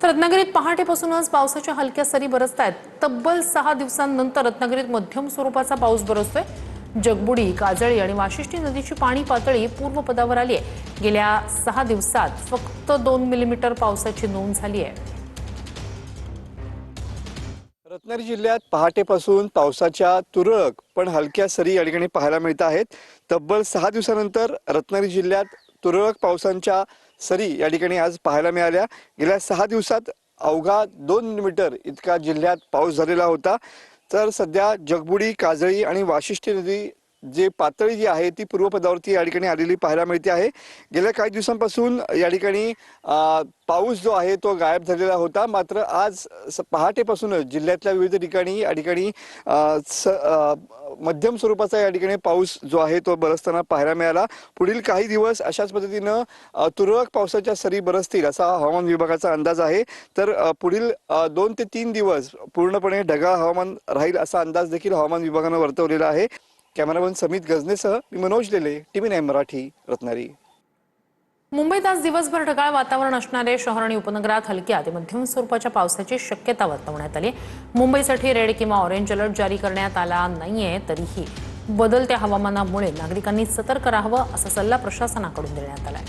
तर रत्नागिरीत पहाटेपासूनच पावसाच्या हलक्या सरी बरसतायत। तब्बल 6 दिवसांनंतर रत्नागिरीत मध्यम स्वरूपाचा पाऊस बरसतोय। जगबुडी, काजळी आणि वाशिष्ठी नदीची पाणी पातळी पूर्वपदावर आली आहे। गेल्या 6 दिवसात फक्त 2 मिलीमीटर पावसाची नोंद झाली आहे। रत्नागिरी जिल्ह्यात पहाटेपासून पावसाच्या तुरळक पण हलक्या सरी या ठिकाणी पाहायला मिळत आहेत। तब्बल 6 दिवसानंतर रत्नागिरी जिल्ह्यात तुरळक पावसांच्या सरी या ठिकाणी आज पाहायला मिळाल्या। गेल्या 6 दिवसात अवघा 2 मिलीमीटर इतका जिल्ह्यात पाऊस झालेला होता। तर सध्या जगबुडी, काजळी आणि वाशिष्ठी नदी जे पातळी जी आहे ती पूर्वपदावरती या ठिकाणी आलेली पाहायला मिळते आहे। गेल्या काही दिवसांपासून या ठिकाणी पाऊस जो आहे तो गायब झालेला होता। मात्र आज पहाटेपासूनच जिल्ह्यातल्या विविध ठिकाणी या ठिकाणी मध्यम स्वरूपाचा या ठिकाणी पाऊस जो आहे तो बरसताना पाहायला मिळाला। पुढील काही दिवस अशाच पद्धतीनं तुरळक पावसाच्या सरी बरसतील असा हवामान विभागाचा अंदाज आहे। तर पुढील 2 ते 3 दिवस पूर्णपणे ढगाळ हवामान राहील असा अंदाज देखील हवामान विभागानं वर्तवलेला आहे। कॅमेरामन समित गजनेसह मी मनोज लेले, TV9 मराठी, रत्नागिरी। मुंबईत आज दिवसभर ढगाळ वातावरण असणारे शहर आणि उपनगरात हलक्या ते मध्यम स्वरूपाच्या पावसाची शक्यता वर्तवण्यात आली। मुंबईसाठी रेड किंवा ऑरेंज अलर्ट जारी करण्यात आला नाहीये, तरीही बदलत्या हवामानामुळे नागरिकांनी सतर्क राहावं असा सल्ला प्रशासनाकडून देण्यात आलाय।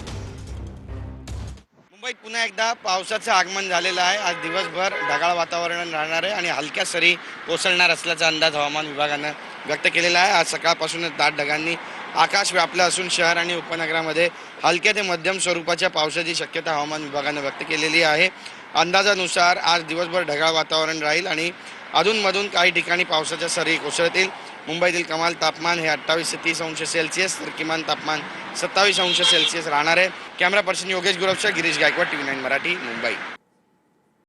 मुंबईत पुन्हा एकदा पावसाचं आगमन झालेलं आहे। आज दिवसभर ढगाळ वातावरण राहणार आहे आणि हलक्या सरी कोसळणार असल्याचा अंदाज हवामान विभागानं व्यक्त केलेला आहे। आज सकाळपासूनच दाट ढगांनी आकाश व्यापलं असून शहर आणि उपनगरामध्ये हलक्या ते मध्यम स्वरूपाच्या पावसाची शक्यता हवामान विभागानं व्यक्त केलेली आहे। अंदाजानुसार आज दिवसभर ढगाळ वातावरण राहील आणि अधूनमधून काही ठिकाणी पावसाच्या सरी कोसळतील। मुंबईतील कमाल तापमान हे 28 ते 30 अंश सेल्सिअस तर किमान तापमान 27 अंश सेल्सिअस राहणार आहे। कॅमेरा पर्सन योगेश गुरवचा गिरीश गायकवाड, TV9 मराठी, मुंबई।